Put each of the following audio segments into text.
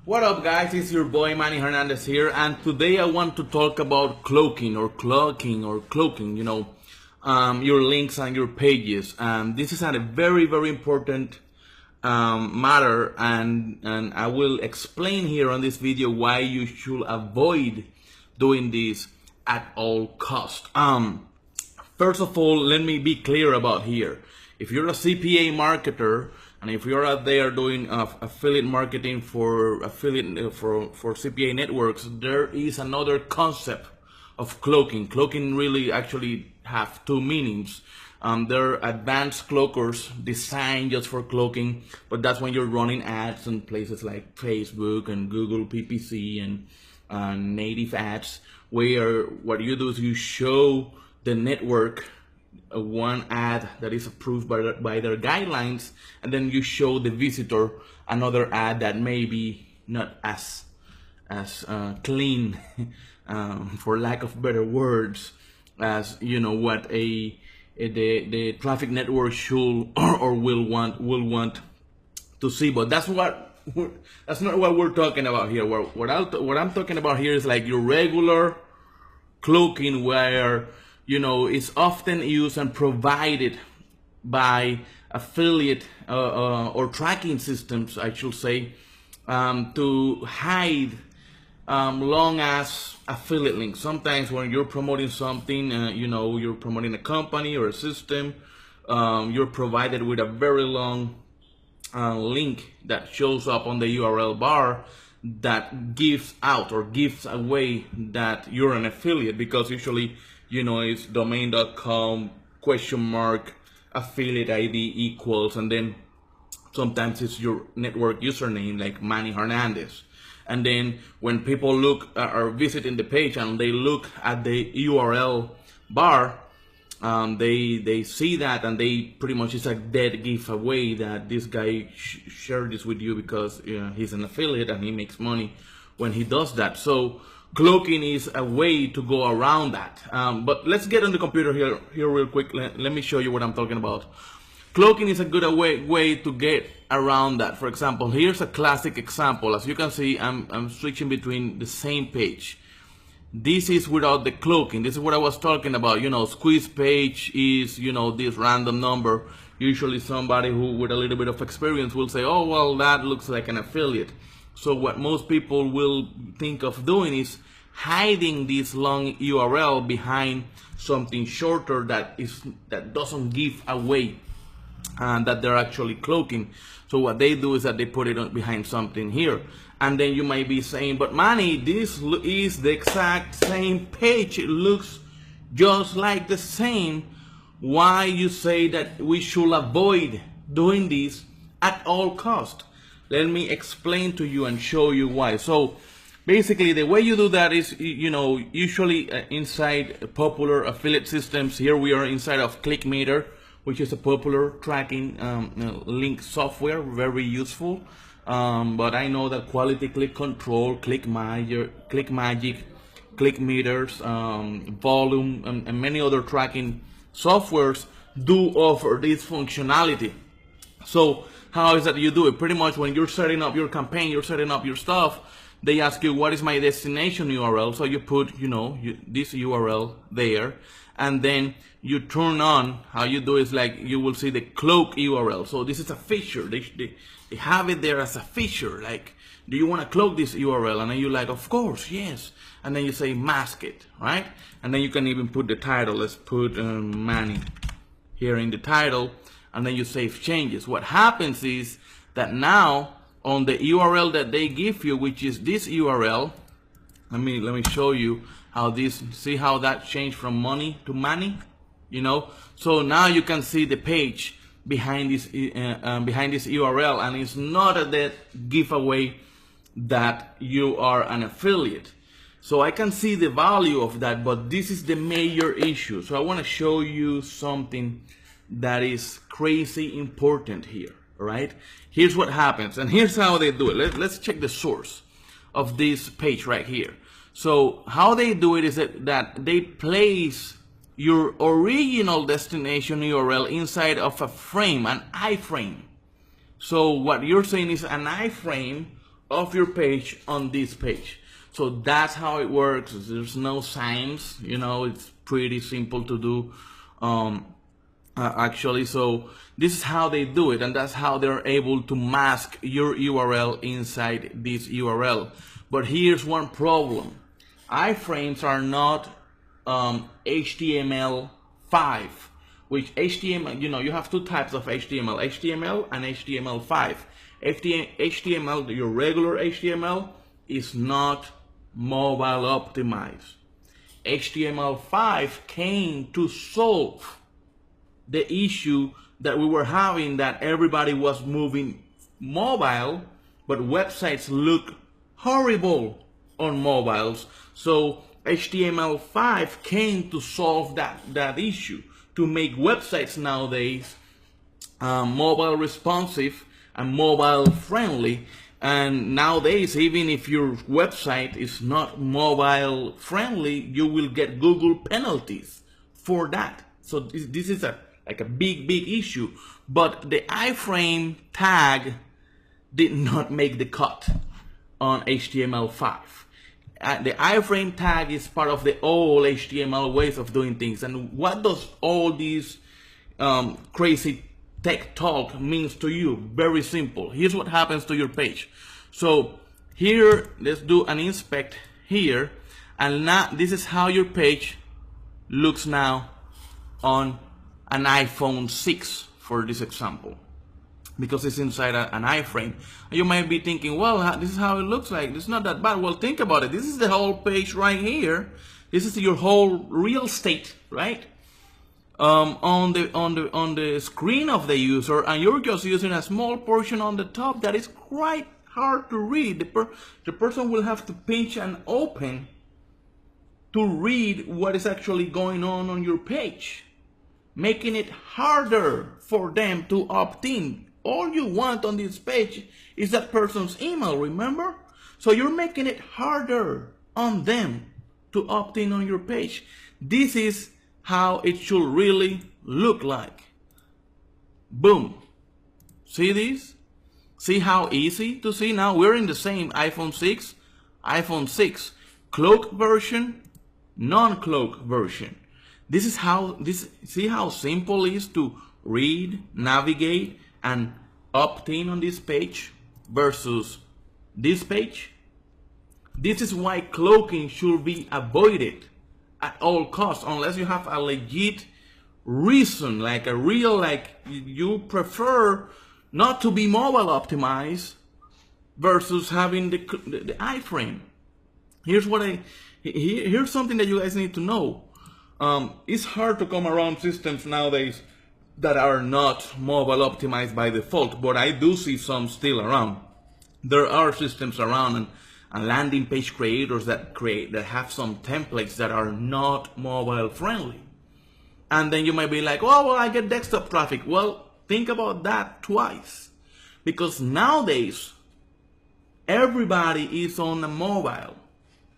What up, guys? It's your boy Manny Hernandez here, and today I want to talk about cloaking or cloaking, your links and your pages. This is a very, very important matter, and I will explain here on this video why you should avoid doing this at all cost. First of all, let me be clear about here. If you're a CPA marketer, and if you're out there doing affiliate marketing for CPA networks, there is another concept of cloaking. Cloaking really actually have two meanings. There are advanced cloakers designed just for cloaking, but that's when you're running ads in places like Facebook and Google PPC and native ads, where what you do is you show the network one ad that is approved by their guidelines, and then you show the visitor another ad that may be not as clean, for lack of better words, as what the traffic network should or will want to see. But that's not what we're talking about here. What I'm talking about here is like your regular cloaking, where it's often used and provided by affiliate or tracking systems, I should say, to hide long as affiliate links. Sometimes when you're promoting something, you're promoting a company or a system, you're provided with a very long link that shows up on the URL bar that gives out or gives away that you're an affiliate, because usually it's domain.com !affiliate ID equals, and then sometimes it's your network username like Manny Hernandez. And then when people look or visiting the page and they look at the URL bar, they see that, and they pretty much, it's a dead giveaway that this guy shared this with you because he's an affiliate and he makes money when he does that. So cloaking is a way to go around that. But let's get on the computer here real quick. Let me show you what I'm talking about. Cloaking is a good way to get around that. For example, here's a classic example. As you can see, I'm switching between the same page. This is without the cloaking. This is what I was talking about. Squeeze page is, this random number. Usually somebody who with a little bit of experience will say, oh, well, that looks like an affiliate. So what most people will think of doing is hiding this long URL behind something shorter that doesn't give away that they're actually cloaking. So what they do is that they put it behind something here. And then you might be saying, but Manny, this is the exact same page. It looks just like the same. Why you say that we should avoid doing this at all cost? Let me explain to you and show you why. So basically the way you do that is, usually inside popular affiliate systems. Here we are inside of ClickMeter, which is a popular tracking link software, very useful. But I know that Quality Click Control, ClickMagic, ClickMeters, Volume, and many other tracking softwares do offer this functionality. So how is that you do it? Pretty much when you're setting up your campaign, you're setting up your stuff, they ask you, what is my destination URL? So you put, this URL there, and then you turn on, how you do is like, you will see the cloak URL. So this is a feature. They have it there as a feature. Like, do you want to cloak this URL? And then you're like, of course, yes. And then you say mask it, right? And then you can even put the title. Let's put Manny here in the title. And then you save changes. What happens is that now on the URL that they give you, which is this URL, let me show you how this, see how that changed from money to Manny, So now you can see the page behind this URL, and it's not a dead giveaway that you are an affiliate. So I can see the value of that, but this is the major issue. So I want to show you something that is crazy important here, right? Here's what happens, and here's how they do it. Let's check the source of this page right here. So how they do it is that they place your original destination URL inside of a frame, an iframe. So what you're saying is an iframe of your page on this page. So that's how it works. There's no science, it's pretty simple to do. Actually, so this is how they do it, and that's how they're able to mask your URL inside this URL. But here's one problem: iframes are not HTML5, which HTML, you have two types of HTML and HTML5. HTML, your regular HTML, is not mobile optimized. HTML5 came to solve the issue that we were having, that everybody was moving mobile, but websites look horrible on mobiles. So HTML5 came to solve that issue, to make websites nowadays mobile responsive and mobile friendly. And nowadays, even if your website is not mobile friendly, you will get Google penalties for that. So this is a big issue. But the iframe tag did not make the cut on HTML5. The iframe tag is part of the old HTML ways of doing things. And what does all these crazy tech talk means to you? Very simple. Here's what happens to your page. So here, let's do an inspect here, and now this is how your page looks now on an iPhone 6 for this example, because it's inside an iframe. You might be thinking, well, this is how it looks like. It's not that bad. Well, think about it. This is the whole page right here. This is your whole real estate, right? On the screen of the user, and you're just using a small portion on the top that is quite hard to read. The person will have to pinch and open to read what is actually going on your page, making it harder for them to opt in. All you want on this page is that person's email, remember? So you're making it harder on them to opt in on your page. This is how it should really look like. Boom. See this? See how easy to see? Now we're in the same iPhone 6, cloak version, non-cloak version. This is how see how simple it is to read, navigate, and opt in on this page versus this page. This is why cloaking should be avoided at all costs, unless you have a legit reason, like a real, like you prefer not to be mobile optimized versus having the iframe. Here's something that you guys need to know. It's hard to come around systems nowadays that are not mobile optimized by default, but I do see some still around. There are systems around and landing page creators that have some templates that are not mobile friendly. And then you might be like, oh, well, I get desktop traffic. Well, think about that twice, because nowadays everybody is on a mobile,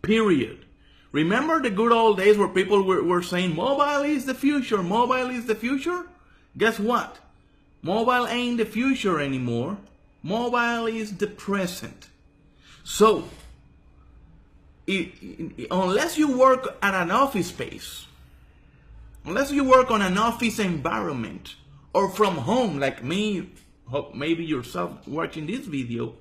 period. Remember the good old days where people were saying mobile is the future, mobile is the future? Guess what? Mobile ain't the future anymore. Mobile is the present. So unless you work at an office space, unless you work on an office environment or from home like me, maybe yourself watching this video,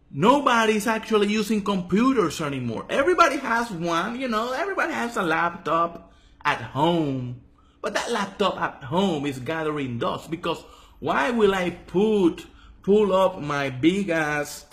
nobody's actually using computers anymore. Everybody has one, everybody has a laptop at home. But that laptop at home is gathering dust, because why will I pull up my big ass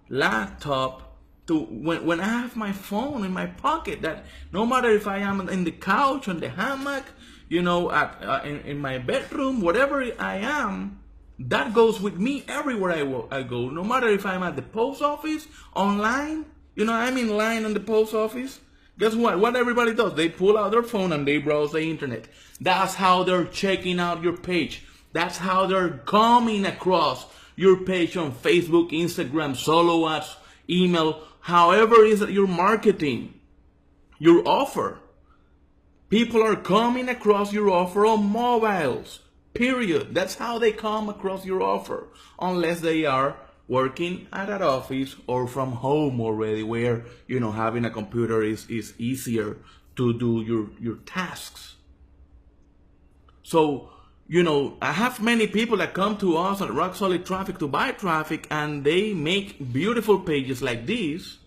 laptop when I have my phone in my pocket, that no matter if I am in the couch, on the hammock, in my bedroom, whatever I am, that goes with me everywhere I go. No matter if I'm at the post office, online, I'm in line on the post office. Guess what? What everybody does, they pull out their phone and they browse the internet. That's how they're checking out your page. That's how they're coming across your page on Facebook, Instagram, solo ads, email, however it is that you're marketing your offer. People are coming across your offer on mobiles, period. That's how they come across your offer, unless they are working at an office or from home already, where having a computer is easier to do your tasks. So I have many people that come to us at Rock Solid Traffic to buy traffic, and they make beautiful pages like this,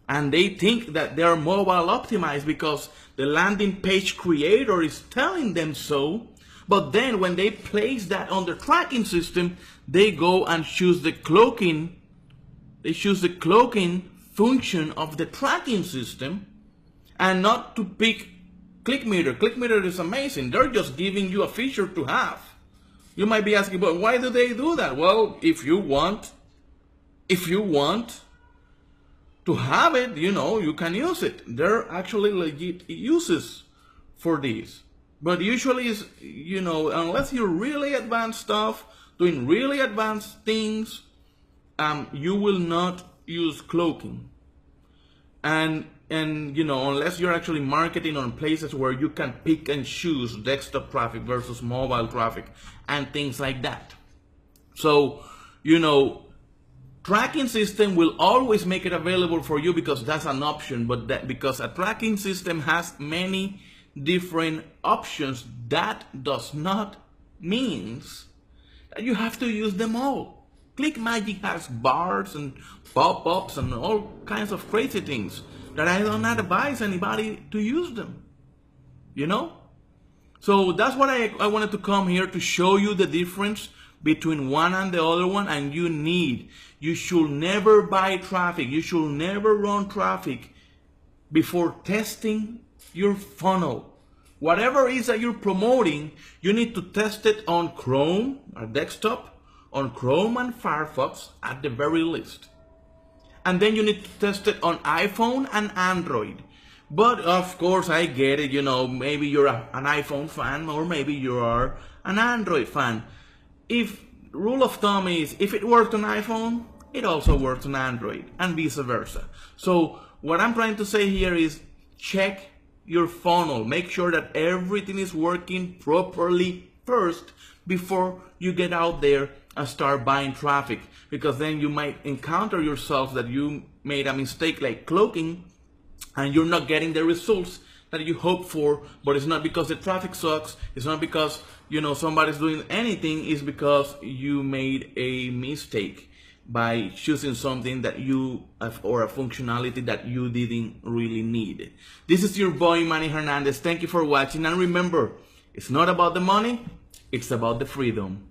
and they think that they are mobile optimized because the landing page creator is telling them so. But then when they place that on the tracking system, they go and choose the cloaking. They choose the cloaking function of the tracking system, and not to pick ClickMeter. ClickMeter is amazing. They're just giving you a feature to have. You might be asking, but why do they do that? Well, if you want to have it, you can use it. There are actually legit uses for this. But usually, unless you're really advanced stuff, doing really advanced things, you will not use cloaking. And unless you're actually marketing on places where you can pick and choose desktop traffic versus mobile traffic and things like that. So, tracking system will always make it available for you because that's an option, but because a tracking system has many different options, that does not mean that you have to use them all. ClickMagick has bars and pop-ups and all kinds of crazy things that I don't advise anybody to use them. So that's what I wanted to come here to show you the difference between one and the other one. And you should never buy traffic. You should never run traffic before testing your funnel. Whatever it is that you're promoting, you need to test it on Chrome, or desktop, on Chrome and Firefox at the very least. And then you need to test it on iPhone and Android. But of course, I get it, maybe you're an iPhone fan, or maybe you are an Android fan. Rule of thumb is, if it worked on iPhone, it also works on Android, and vice versa. So what I'm trying to say here is, check your funnel. Make sure that everything is working properly first before you get out there and start buying traffic, because then you might encounter yourself that you made a mistake like cloaking and you're not getting the results that you hope for. But it's not because the traffic sucks, it's not because somebody's doing anything, it's because you made a mistake by choosing something that or a functionality that you didn't really need. This is your boy Manny Hernandez. Thank you for watching, and remember, it's not about the money, it's about the freedom.